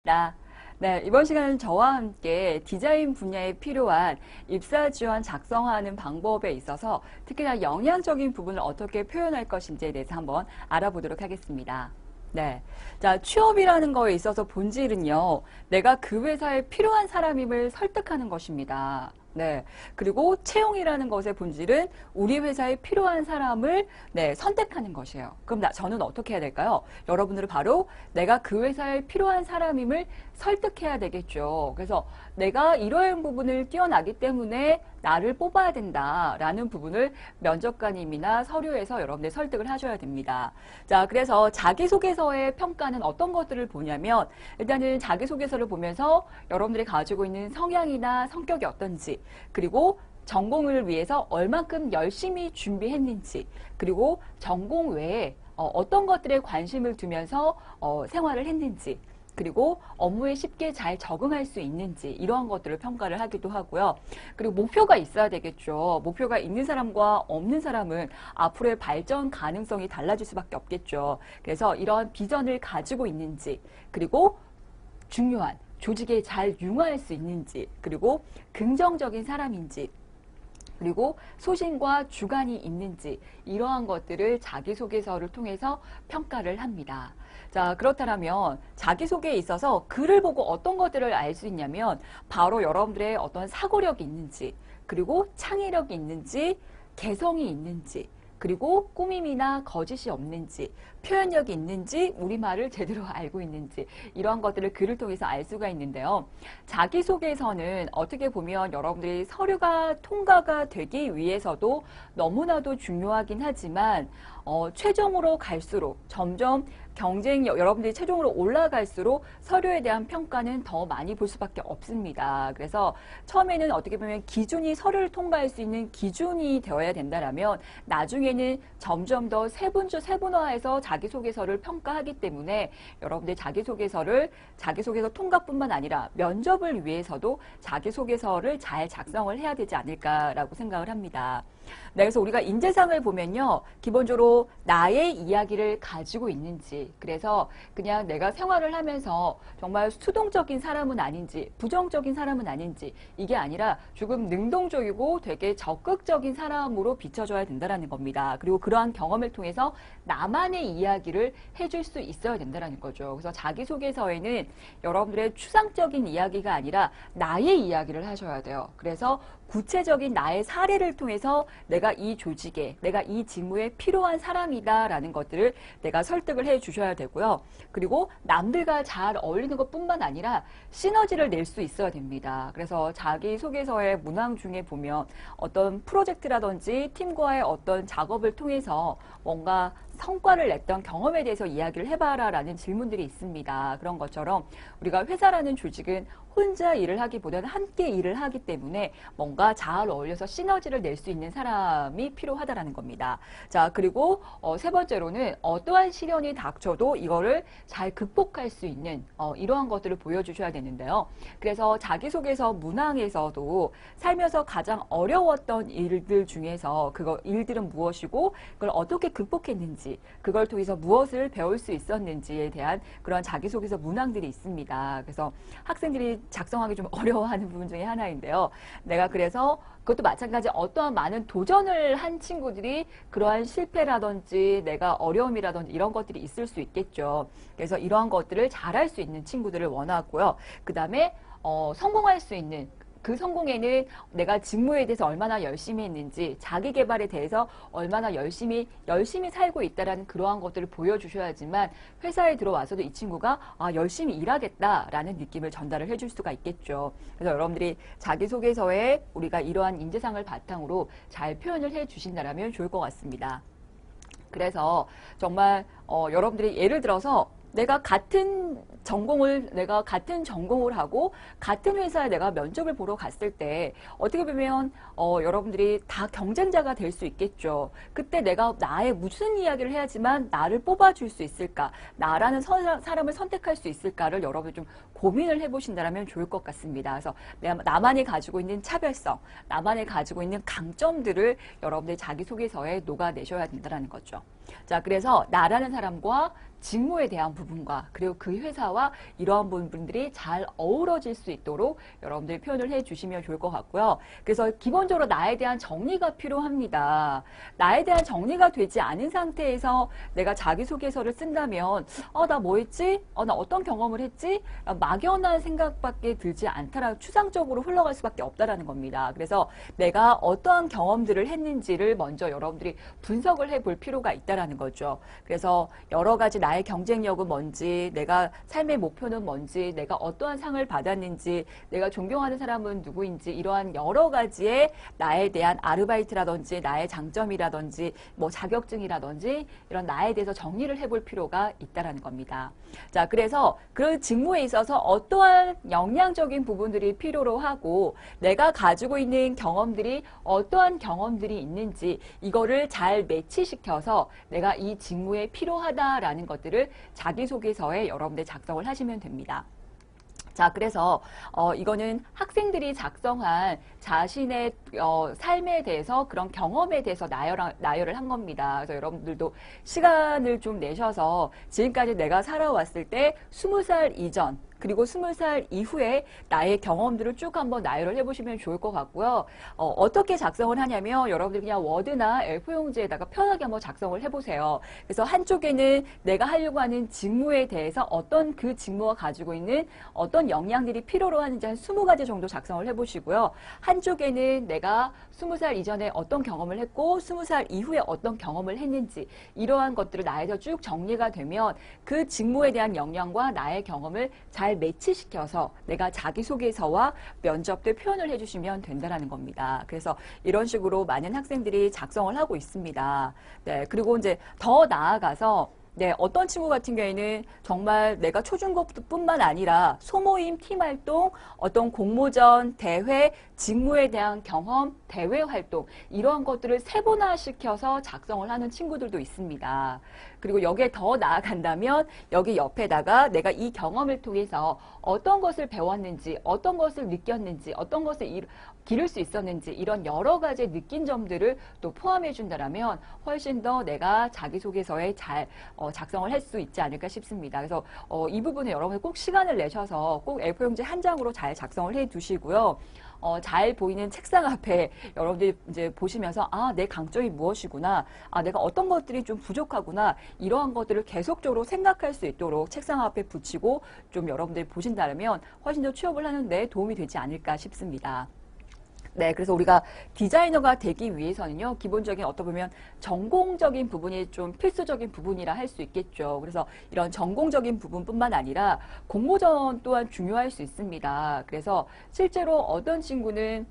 있다. 네, 이번 시간은 저와 함께 디자인 분야에 필요한 입사 지원 작성하는 방법에 있어서 특히나 영향적인 부분을 어떻게 표현할 것인지에 대해서 한번 알아보도록 하겠습니다. 네. 자, 취업이라는 거에 있어서 본질은요, 내가 그 회사에 필요한 사람임을 설득하는 것입니다. 네. 그리고 채용이라는 것의 본질은 우리 회사에 필요한 사람을 선택하는 것이에요. 그럼 저는 어떻게 해야 될까요? 여러분들은 바로 내가 그 회사에 필요한 사람임을 설득해야 되겠죠. 그래서 내가 이러한 부분을 뛰어나기 때문에 나를 뽑아야 된다라는 부분을 면접관님이나 서류에서 여러분들 설득을 하셔야 됩니다. 자, 그래서 자기소개서의 평가는 어떤 것들을 보냐면 일단은 자기소개서를 보면서 여러분들이 가지고 있는 성향이나 성격이 어떤지, 그리고 전공을 위해서 얼만큼 열심히 준비했는지, 그리고 전공 외에 어떤 것들에 관심을 두면서 생활을 했는지, 그리고 업무에 쉽게 잘 적응할 수 있는지 이러한 것들을 평가를 하기도 하고요. 그리고 목표가 있어야 되겠죠. 목표가 있는 사람과 없는 사람은 앞으로의 발전 가능성이 달라질 수밖에 없겠죠. 그래서 이러한 비전을 가지고 있는지, 그리고 중요한 조직에 잘 융화할 수 있는지, 그리고 긍정적인 사람인지, 그리고 소신과 주관이 있는지 이러한 것들을 자기소개서를 통해서 평가를 합니다. 자, 그렇다면 자기소개에 있어서 글을 보고 어떤 것들을 알 수 있냐면 바로 여러분들의 어떤 사고력이 있는지, 그리고 창의력이 있는지, 개성이 있는지, 그리고 꾸밈이나 거짓이 없는지, 표현력이 있는지, 우리말을 제대로 알고 있는지 이러한 것들을 글을 통해서 알 수가 있는데요. 자기소개서는 어떻게 보면 여러분들이 서류가 통과가 되기 위해서도 너무나도 중요하긴 하지만 최종으로 갈수록 점점 여러분들이 최종으로 올라갈수록 서류에 대한 평가는 더 많이 볼 수밖에 없습니다. 그래서 처음에는 어떻게 보면 기준이 서류를 통과할 수 있는 기준이 되어야 된다라면 나중에는 점점 더 세분화해서 자기소개서를 평가하기 때문에 여러분들 자기소개서 통과뿐만 아니라 면접을 위해서도 자기소개서를 잘 작성을 해야 되지 않을까라고 생각을 합니다. 네, 그래서 우리가 인재상을 보면요, 기본적으로 나의 이야기를 가지고 있는지, 그래서 그냥 내가 생활을 하면서 정말 수동적인 사람은 아닌지, 부정적인 사람은 아닌지, 이게 아니라 조금 능동적이고 되게 적극적인 사람으로 비춰줘야 된다는 겁니다. 그리고 그러한 경험을 통해서 나만의 이야기를 해줄 수 있어야 된다는 거죠. 그래서 자기소개서에는 여러분들의 추상적인 이야기가 아니라 나의 이야기를 하셔야 돼요. 그래서 구체적인 나의 사례를 통해서 내가 이 조직에, 내가 이 직무에 필요한 사람이다라는 것들을 내가 설득을 해 주셔야 되고요. 그리고 남들과 잘 어울리는 것뿐만 아니라 시너지를 낼 수 있어야 됩니다. 그래서 자기소개서의 문항 중에 보면 어떤 프로젝트라든지 팀과의 어떤 작업을 통해서 뭔가 성과를 냈던 경험에 대해서 이야기를 해봐라 라는 질문들이 있습니다. 그런 것처럼 우리가 회사라는 조직은 혼자 일을 하기보다는 함께 일을 하기 때문에 뭔가 잘 어울려서 시너지를 낼 수 있는 사람이 필요하다라는 겁니다. 자, 그리고 세 번째로는 어떠한 시련이 닥쳐도 이거를 잘 극복할 수 있는 이러한 것들을 보여주셔야 되는데요. 그래서 자기소개서 문항에서도 살면서 가장 어려웠던 일들 중에서 일들은 무엇이고 그걸 어떻게 극복했는지, 그걸 통해서 무엇을 배울 수 있었는지에 대한 그런 자기소개서 문항들이 있습니다. 그래서 학생들이 작성하기 좀 어려워하는 부분 중에 하나인데요. 내가 그래서 그것도 마찬가지 어떠한 많은 도전을 한 친구들이 그러한 실패라든지 내가 어려움이라든지 이런 것들이 있을 수 있겠죠. 그래서 이러한 것들을 잘할 수 있는 친구들을 원하고요. 그 다음에 성공할 수 있는 그 성공에는 내가 직무에 대해서 얼마나 열심히 했는지, 자기 개발에 대해서 얼마나 열심히 살고 있다라는 그러한 것들을 보여주셔야지만 회사에 들어와서도 이 친구가 열심히 일하겠다라는 느낌을 전달을 해줄 수가 있겠죠. 그래서 여러분들이 자기소개서에 우리가 이러한 인재상을 바탕으로 잘 표현을 해주신다면 좋을 것 같습니다. 그래서 정말 여러분들이 예를 들어서 내가 같은 전공을 하고 같은 회사에 내가 면접을 보러 갔을 때 어떻게 보면 여러분들이 다 경쟁자가 될 수 있겠죠. 그때 내가 나의 무슨 이야기를 해야지만 나를 뽑아줄 수 있을까, 나라는 사람을 선택할 수 있을까를 여러분이 좀 고민을 해보신다면 좋을 것 같습니다. 그래서 나만이 가지고 있는 차별성, 나만이 가지고 있는 강점들을 여러분들 자기소개서에 녹아내셔야 된다는 거죠. 자, 그래서 나라는 사람과 직무에 대한 부분과 그리고 그 회사와 이러한 부분들이 잘 어우러질 수 있도록 여러분들이 표현을 해주시면 좋을 것 같고요. 그래서 기본적으로 나에 대한 정리가 필요합니다. 나에 대한 정리가 되지 않은 상태에서 내가 자기소개서를 쓴다면 나 뭐 했지? 나 어떤 경험을 했지? 막연한 생각밖에 들지 않다라고 추상적으로 흘러갈 수밖에 없다라는 겁니다. 그래서 내가 어떠한 경험들을 했는지를 먼저 여러분들이 분석을 해볼 필요가 있다라는 거죠. 그래서 여러 가지 나의 경쟁력은 뭔지, 내가 삶의 목표는 뭔지, 내가 어떠한 상을 받았는지, 내가 존경하는 사람은 누구인지 이러한 여러 가지의 나에 대한 아르바이트라든지 나의 장점이라든지 뭐 자격증이라든지 이런 나에 대해서 정리를 해볼 필요가 있다라는 겁니다. 자, 그래서 그 직무에 있어서 어떠한 역량적인 부분들이 필요로 하고 내가 가지고 있는 경험들이 어떠한 경험들이 있는지 이거를 잘 매치시켜서 내가 이 직무에 필요하다라는 것들을 자기소개서에 여러분들 작성을 하시면 됩니다. 자, 그래서 이거는 학생들이 작성한 자신의 삶에 대해서 그런 경험에 대해서 나열을 한 겁니다. 그래서 여러분들도 시간을 좀 내셔서 지금까지 내가 살아왔을 때 20살 이전 그리고 20살 이후에 나의 경험들을 쭉 한번 나열을 해보시면 좋을 것 같고요. 어떻게 작성을 하냐면 여러분들 그냥 워드나 A4용지에다가 편하게 한번 작성을 해보세요. 그래서 한쪽에는 내가 하려고 하는 직무에 대해서 어떤 그 직무가 가지고 있는 어떤 역량들이 필요로 하는지 한 20가지 정도 작성을 해보시고요. 한쪽에는 내가 20살 이전에 어떤 경험을 했고 20살 이후에 어떤 경험을 했는지 이러한 것들을 나에서 쭉 정리가 되면 그 직무에 대한 역량과 나의 경험을 잘 매치시켜서 내가 자기소개서와 면접 때 표현을 해주시면 된다는 겁니다. 그래서 이런 식으로 많은 학생들이 작성을 하고 있습니다. 네, 그리고 이제 더 나아가서 네, 어떤 친구 같은 경우에는 정말 내가 초중고뿐만 아니라 소모임, 팀활동, 어떤 공모전, 대회, 직무에 대한 경험, 대외 활동 이러한 것들을 세분화시켜서 작성을 하는 친구들도 있습니다. 그리고 여기에 더 나아간다면 여기 옆에다가 내가 이 경험을 통해서 어떤 것을 배웠는지, 어떤 것을 느꼈는지, 어떤 것을 기를 수 있었는지 이런 여러 가지 느낀 점들을 또 포함해 준다면 훨씬 더 내가 자기소개서에 잘 작성을 할 수 있지 않을까 싶습니다. 그래서 이 부분에 여러분들 꼭 시간을 내셔서 꼭 A4용지 한 장으로 잘 작성을 해 두시고요. 잘 보이는 책상 앞에 여러분들이 이제 보시면서 내 강점이 무엇이구나, 내가 어떤 것들이 좀 부족하구나 이러한 것들을 계속적으로 생각할 수 있도록 책상 앞에 붙이고 좀 여러분들이 보신다면 훨씬 더 취업을 하는데 도움이 되지 않을까 싶습니다. 네, 그래서 우리가 디자이너가 되기 위해서는요, 기본적인 어떻게 보면 전공적인 부분이 좀 필수적인 부분이라 할 수 있겠죠. 그래서 이런 전공적인 부분뿐만 아니라 공모전 또한 중요할 수 있습니다. 그래서 실제로 어떤 친구는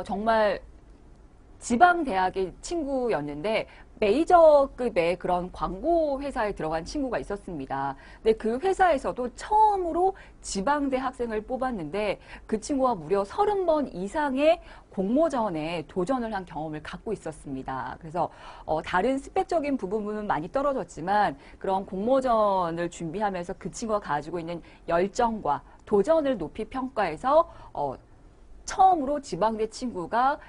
정말 지방대학의 친구였는데 메이저급의 그런 광고 회사에 들어간 친구가 있었습니다. 근데 그 회사에서도 처음으로 지방대 학생을 뽑았는데 그 친구가 무려 30번 이상의 공모전에 도전을 한 경험을 갖고 있었습니다. 그래서 다른 스펙적인 부분은 많이 떨어졌지만 그런 공모전을 준비하면서 그 친구가 가지고 있는 열정과 도전을 높이 평가해서 처음으로 지방대 친구가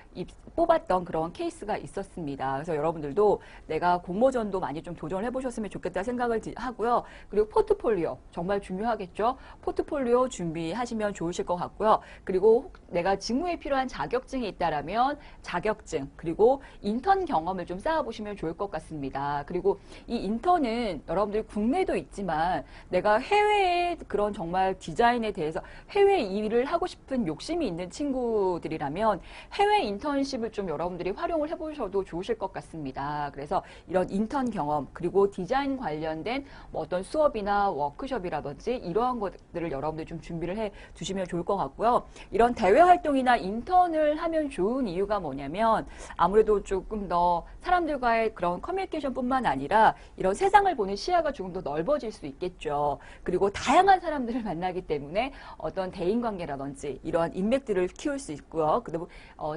뽑았던 그런 케이스가 있었습니다. 그래서 여러분들도 내가 공모전도 많이 좀 도전을 해보셨으면 좋겠다 생각을 하고요. 그리고 포트폴리오 정말 중요하겠죠. 포트폴리오 준비하시면 좋으실 것 같고요. 그리고 내가 직무에 필요한 자격증이 있다라면 자격증 그리고 인턴 경험을 좀 쌓아보시면 좋을 것 같습니다. 그리고 이 인턴은 여러분들 국내도 있지만 내가 해외의 그런 정말 디자인에 대해서 해외 일을 하고 싶은 욕심이 있는 친구들이라면 해외 인턴십을 좀 여러분들이 활용을 해보셔도 좋으실 것 같습니다. 그래서 이런 인턴 경험 그리고 디자인 관련된 뭐 어떤 수업이나 워크숍이라든지 이러한 것들을 여러분들이 좀 준비를 해 두시면 좋을 것 같고요. 이런 대외 활동이나 인턴을 하면 좋은 이유가 뭐냐면 아무래도 조금 더 사람들과의 그런 커뮤니케이션뿐만 아니라 이런 세상을 보는 시야가 조금 더 넓어질 수 있겠죠. 그리고 다양한 사람들을 만나기 때문에 어떤 대인관계라든지 이러한 인맥들을 키울 수 있고요. 그리고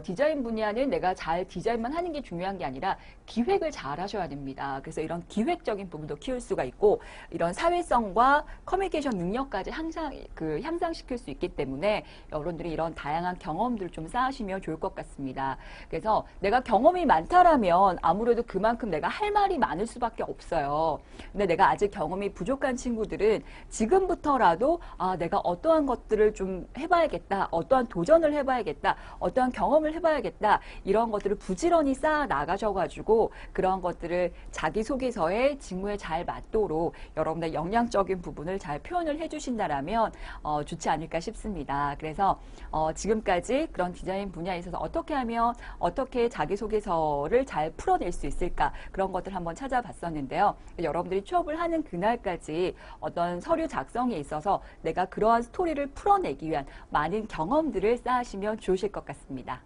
디자인 분야는 내가 잘 디자인만 하는 게 중요한 게 아니라 기획을 잘 하셔야 됩니다. 그래서 이런 기획적인 부분도 키울 수가 있고 이런 사회성과 커뮤니케이션 능력까지 항상 향상시킬 수 있기 때문에 여러분들이 이런 다양한 경험들을 좀 쌓으시면 좋을 것 같습니다. 그래서 내가 경험이 많다라면 아무래도 그만큼 내가 할 말이 많을 수밖에 없어요. 근데 내가 아직 경험이 부족한 친구들은 지금부터라도 내가 어떠한 것들을 좀 해봐야겠다. 어떠한 도전을 해봐야겠다. 어떠한 경험을 해봐야겠다. 이런 것들을 부지런히 쌓아 나가셔가지고 그런 것들을 자기소개서에 직무에 잘 맞도록 여러분의 역량적인 부분을 잘 표현을 해주신다라면 좋지 않을까 싶습니다. 그래서 지금까지 그런 디자인 분야에 있어서 어떻게 하면 어떻게 자기소개서를 잘 풀어낼 수 있을까 그런 것들 한번 찾아봤었는데요. 여러분들이 취업을 하는 그날까지 어떤 서류 작성에 있어서 내가 그러한 스토리를 풀어내기 위한 많은 경험들을 쌓으시면 좋으실 것 같습니다.